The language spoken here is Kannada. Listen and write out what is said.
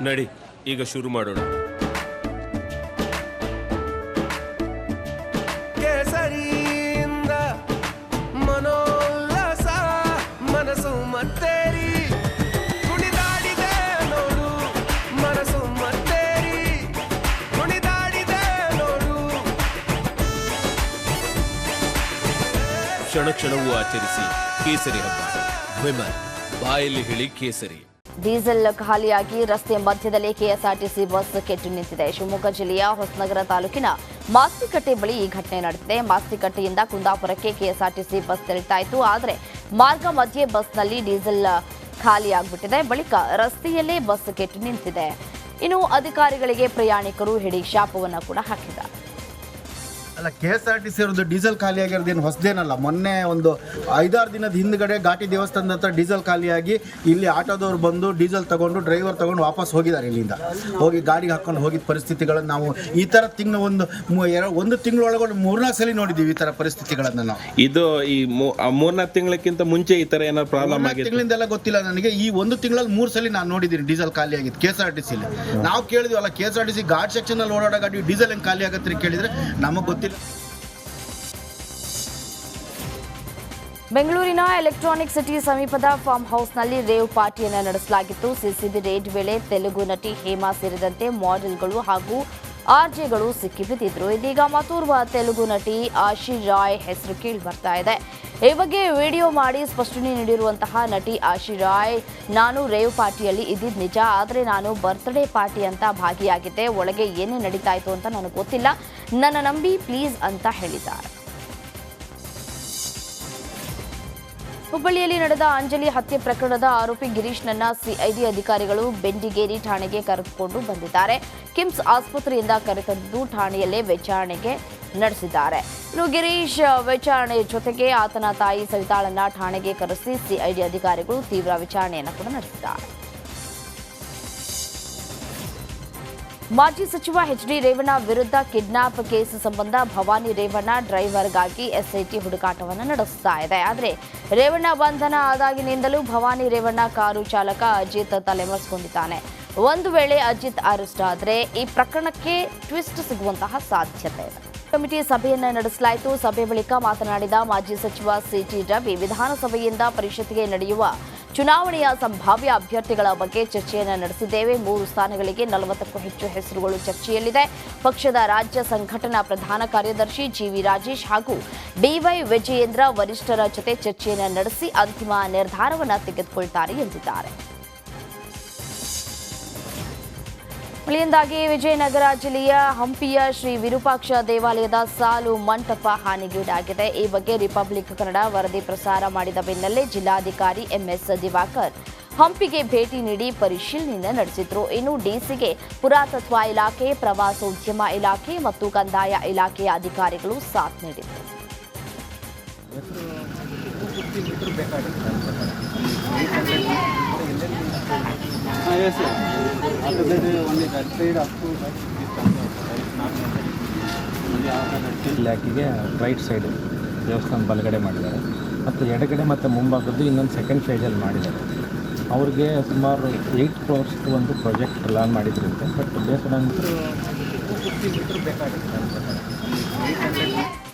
ನಡಿ ಈಗ ಶುರು ಮಾಡೋಣ. ಕೇಸರಿಯಿಂದ ಮನೋಲ್ಲಾಸ ಮನಸ್ಸು ಮತ್ತೇರಿ ಕುಣಿದಾಡಿದೆ ನೋಡು, ಮನಸ್ಸು ಮತ್ತೇರಿ ಕುಣಿದಾಡಿದೆ ನೋಡು. ಕ್ಷಣ ಕ್ಷಣವೂ ಆಚರಿಸಿ ಕೇಸರಿ ಹಬ್ಬ. ವಿಮಲ್ ಬಾಯಲ್ಲಿ ಹೇಳಿ ಕೇಸರಿ. ಡೀಸೆಲ್ ಖಾಲಿಯಾಗಿ ರಸ್ತೆ ಮಧ್ಯದಲ್ಲಿ ಕೆಎಸ್ಆರ್ಟಿಸಿ ಬಸ್ ಕೆಟ್ಟು ನಿಂತಿದೆ. ಶಿವಮೊಗ್ಗ ಜಿಲ್ಲೆಯ ಹೊಸನಗರ ತಾಲೂಕಿನ ಮಾಸ್ತಿಕಟ್ಟೆ ಬಳಿ ಈ ಘಟನೆ ನಡೆದಿದೆ. ಮಾಸ್ತಿಕಟ್ಟೆಯಿಂದ ಕುಂದಾಪುರಕ್ಕೆ ಕೆಎಸ್ಆರ್ಟಿಸಿ ಬಸ್ ತೆರಳ್ತಾ ಇತ್ತು. ಆದರೆ ಮಾರ್ಗ ಮಧ್ಯೆ ಬಸ್ನಲ್ಲಿ ಡೀಸೆಲ್ ಖಾಲಿಯಾಗ್ಬಿಟ್ಟಿದೆ. ಬಳಿಕ ರಸ್ತೆಯಲ್ಲೇ ಬಸ್ ಕೆಟ್ಟು ನಿಂತಿದೆ. ಇನ್ನು ಅಧಿಕಾರಿಗಳಿಗೆ ಪ್ರಯಾಣಿಕರು ಹಿಡಿ ಶಾಪವನ್ನು ಕೂಡ ಹಾಕಿದ್ದಾರೆ. ಅಲ್ಲ, KSRTC ಅವ್ರದ್ದು ಡೀಸೆಲ್ ಖಾಲಿ ಆಗಿರೋದೇನು ಹೊಸದೇನಲ್ಲ. ಮೊನ್ನೆ ಒಂದು 5-6 ದಿನದ ಹಿಂದ್ಗಡೆ ಘಾಟಿ ದೇವಸ್ಥಾನದ ಹತ್ರ ಡೀಸೆಲ್ ಖಾಲಿಯಾಗಿ ಇಲ್ಲಿ ಆಟೋದವ್ರು ಬಂದು ಡೀಸೆಲ್ ತಗೊಂಡು ಡ್ರೈವರ್ ತಗೊಂಡು ವಾಪಸ್ ಹೋಗಿದ್ದಾರೆ. ಇಲ್ಲಿಂದ ಹೋಗಿ ಗಾಡಿಗೆ ಹಾಕೊಂಡು ಹೋಗಿದ್ದ ಪರಿಸ್ಥಿತಿಗಳನ್ನು ನಾವು ಈ ಥರ ಒಂದು ತಿಂಗಳೊಳಗಡೆ 3-4 ಸಲ ನೋಡಿದ್ದೀವಿ. ಈ ಥರ ಪರಿಸ್ಥಿತಿಗಳನ್ನು ನಾವು ಇದು ಈ 3-4 ತಿಂಗಳಕ್ಕಿಂತ ಮುಂಚೆ ಈ ಥರ ಏನಾದ್ರು ಪ್ರಾಬ್ಲಮ್ ಆಗಿದೆ ತಿಂಗಳಿಂದೆಲ್ಲ ಗೊತ್ತಿಲ್ಲ ನನಗೆ. ಈ 1 ತಿಂಗಳಲ್ಲಿ 3 ಸಲ ನಾನು ನೋಡಿದ್ದೀನಿ ಡೀಸೆಲ್ ಖಾಲಿ ಆಗಿದ್ದು KSRTCಲಿ. ನಾವು ಕೇಳಿದ್ವಲ್ಲ, KSRTC ಘಾಟ್ ಸೆಕ್ಷನಲ್ಲಿ ಓಡಾಡೋ ಗಾಡಿ ಡೀಸೆಲ್ ಹೆಂಗೆ ಖಾಲಿ ಆಗತ್ತೆ ಕೇಳಿದರೆ ನಮಗೆ ಗೊತ್ತಿಲ್ಲ. ಬೆಂಗಳೂರಿನ ಎಲೆಕ್ಟ್ರಾನಿಕ್ ಸಿಟಿ ಸಮೀಪದ ಫಾರ್ಮ್ ಹೌಸ್ನಲ್ಲಿ ರೇವ್ ಪಾರ್ಟಿಯನ್ನು ನಡೆಸಲಾಗಿತ್ತು. ಸಿಸಿಬಿ ರೇಡ್ ವೇಳೆ ತೆಲುಗು ನಟಿ ಹೇಮಾ ಸೇರಿದಂತೆ ಮಾಡೆಲ್ಗಳು ಹಾಗೂ ಆರ್ಜೆಗಳು ಸಿಕ್ಕಿಬಿದ್ದಿದ್ರು. ಇದೀಗ ಮತ್ತೋರ್ವ ತೆಲುಗು ನಟಿ ಆಶಿ ರಾಯ್ ಹೆಸರು ಕೇಳಿ ಬರ್ತಾ ಇದೆ. ಈ ಬಗ್ಗೆ ವಿಡಿಯೋ ಮಾಡಿ ಸ್ಪಷ್ಟನೆ ನೀಡಿರುವಂತಹ ನಟಿ ಆಶಿ ರಾಯ್, ನಾನು ರೇವ್ ಪಾರ್ಟಿಯಲ್ಲಿ ಇದ್ದಿದ್ದು ನಿಜ, ಆದರೆ ನಾನು ಬರ್ತ್ಡೇ ಪಾರ್ಟಿ ಅಂತ ಭಾಗಿಯಾಗಿದ್ದೆ. ಒಳಗೆ ಏನೇ ನಡೀತಾ ಇತ್ತು ಅಂತ ನನಗೆ ಗೊತ್ತಿಲ್ಲ, ನನ್ನ ನಂಬಿ ಪ್ಲೀಸ್ ಅಂತ ಹೇಳಿದ್ದಾರೆ. ಹುಬ್ಬಳ್ಳಿಯಲ್ಲಿ ನಡೆದ ಅಂಜಲಿ ಹತ್ಯೆ ಪ್ರಕರಣದ ಆರೋಪಿ ಗಿರೀಶ್ನನ್ನ ಸಿಐಡಿ ಅಧಿಕಾರಿಗಳು ಬೆಂಡಿಗೇರಿ ಠಾಣೆಗೆ ಕರೆದುಕೊಂಡು ಬಂದಿದ್ದಾರೆ. ಕಿಮ್ಸ್ ಆಸ್ಪತ್ರೆಯಿಂದ ಕರೆತಂದು ಠಾಣೆಯಲ್ಲೇ ವಿಚಾರಣೆಗೆ ನಡೆಸಿದ್ದಾರೆ. ಇನ್ನು ಗಿರೀಶ್ ವಿಚಾರಣೆ ಜೊತೆಗೆ ಆತನ ತಾಯಿ ಸವಿತಾಳನ್ನ ಠಾಣೆಗೆ ಕರೆಸಿ ಸಿಐಡಿ ಅಧಿಕಾರಿಗಳು ತೀವ್ರ ವಿಚಾರಣೆಯನ್ನು ಕೂಡ ನಡೆಸಿದ್ದಾರೆ. ಮಾಜಿ ಸಚಿವ ಎಚ್ಡಿ ರೇವಣ್ಣ ವಿರುದ್ಧ ಕಿಡ್ನಾಪ್ ಕೇಸ್ ಸಂಬಂಧ ಭವಾನಿ ರೇವಣ್ಣ ಡ್ರೈವರ್ಗಾಗಿ ಎಸ್ಐಟಿ ಹುಡುಕಾಟವನ್ನು ನಡೆಸ್ತಾ ಇದೆ. ಆದರೆ ರೇವಣ್ಣ ಬಂಧನ ಆದಾಗಿನಿಂದಲೂ ಭವಾನಿ ರೇವಣ್ಣ ಕಾರು ಚಾಲಕ ಅಜಿತ್ ತಲೆಮರೆಸಿಕೊಂಡಿದ್ದಾನೆ. ಒಂದು ವೇಳೆ ಅಜಿತ್ ಅರೆಸ್ಟ್ ಆದರೆ ಈ ಪ್ರಕರಣಕ್ಕೆ ಟ್ವಿಸ್ಟ್ ಸಿಗುವಂತಹ ಸಾಧ್ಯತೆ ಇದೆ. ಕಮಿಟಿ ಸಭೆಯನ್ನು ನಡೆಸಲಾಯಿತು. ಸಭೆ ಬಳಿಕ ಮಾತನಾಡಿದ ಮಾಜಿ ಸಚಿವ ಸಿಟಿ ರವಿ, ವಿಧಾನಸಭೆಯಿಂದ ಪರಿಷತ್ಗೆ ನಡೆಯುವ ಚುನಾವಣೆಯ ಸಂಭಾವ್ಯ ಅಭ್ಯರ್ಥಿಗಳ ಬಗ್ಗೆ ಚರ್ಚೆಯನ್ನು ನಡೆಸಿದ್ದೇವೆ. 3 ಸ್ಥಾನಗಳಿಗೆ 40ಕ್ಕೂ ಹೆಚ್ಚು ಹೆಸರುಗಳು ಚರ್ಚೆಯಲ್ಲಿದೆ. ಪಕ್ಷದ ರಾಜ್ಯ ಸಂಘಟನಾ ಪ್ರಧಾನ ಕಾರ್ಯದರ್ಶಿ ಜಿವಿ ರಾಜೇಶ್ ಹಾಗೂ ಬಿವೈ ವಿಜಯೇಂದ್ರ ವರಿಷ್ಠರ ಜೊತೆ ಚರ್ಚೆಯನ್ನು ನಡೆಸಿ ಅಂತಿಮ ನಿರ್ಧಾರವನ್ನು ತೆಗೆದುಕೊಳ್ತಾರೆ ಎಂದಿದ್ದಾರೆ. ಮಳೆಯಿಂದಾಗಿ ವಿಜಯನಗರ ಜಿಲ್ಲೆಯ ಹಂಪಿಯ ಶ್ರೀ ವಿರೂಪಾಕ್ಷ ದೇವಾಲಯದ ಸಾಲು ಮಂಟಪ ಹಾನಿಗೀಡಾಗಿದೆ. ಈ ಬಗ್ಗೆ ರಿಪಬ್ಲಿಕ್ ಕನ್ನಡ ವರದಿ ಪ್ರಸಾರ ಮಾಡಿದ ಬೆನ್ನಲ್ಲೇ ಜಿಲ್ಲಾಧಿಕಾರಿ ಎಂಎಸ್ ದಿವಾಕರ್ ಹಂಪಿಗೆ ಭೇಟಿ ನೀಡಿ ಪರಿಶೀಲನೆ ನಡೆಸಿದ್ರು. ಇನ್ನು ಡಿಸಿಗೆ ಪುರಾತತ್ವ ಇಲಾಖೆ, ಪ್ರವಾಸೋದ್ಯಮ ಇಲಾಖೆ ಮತ್ತು ಕಂದಾಯ ಇಲಾಖೆಯ ಅಧಿಕಾರಿಗಳು ಸಾಥ್ ನೀಡಿದರು. ಇಲಾಖೆಗೆ ರೈಟ್ ಸೈಡು ದೇವಸ್ಥಾನ ಬಲಗಡೆ ಮಾಡಿದ್ದಾರೆ ಮತ್ತು ಎಡಗಡೆ ಮತ್ತು ಮುಂಭಾಗದ್ದು ಇನ್ನೊಂದು ಸೆಕೆಂಡ್ ಫೇಜಲ್ಲಿ ಮಾಡಿದ್ದಾರೆ. ಅವ್ರಿಗೆ ಸುಮಾರು 8 crores ಒಂದು ಪ್ರಾಜೆಕ್ಟ್ ಪ್ಲಾನ್ ಮಾಡಿದ್ರಂತೆ. ಬಟ್ ಬೇಸರ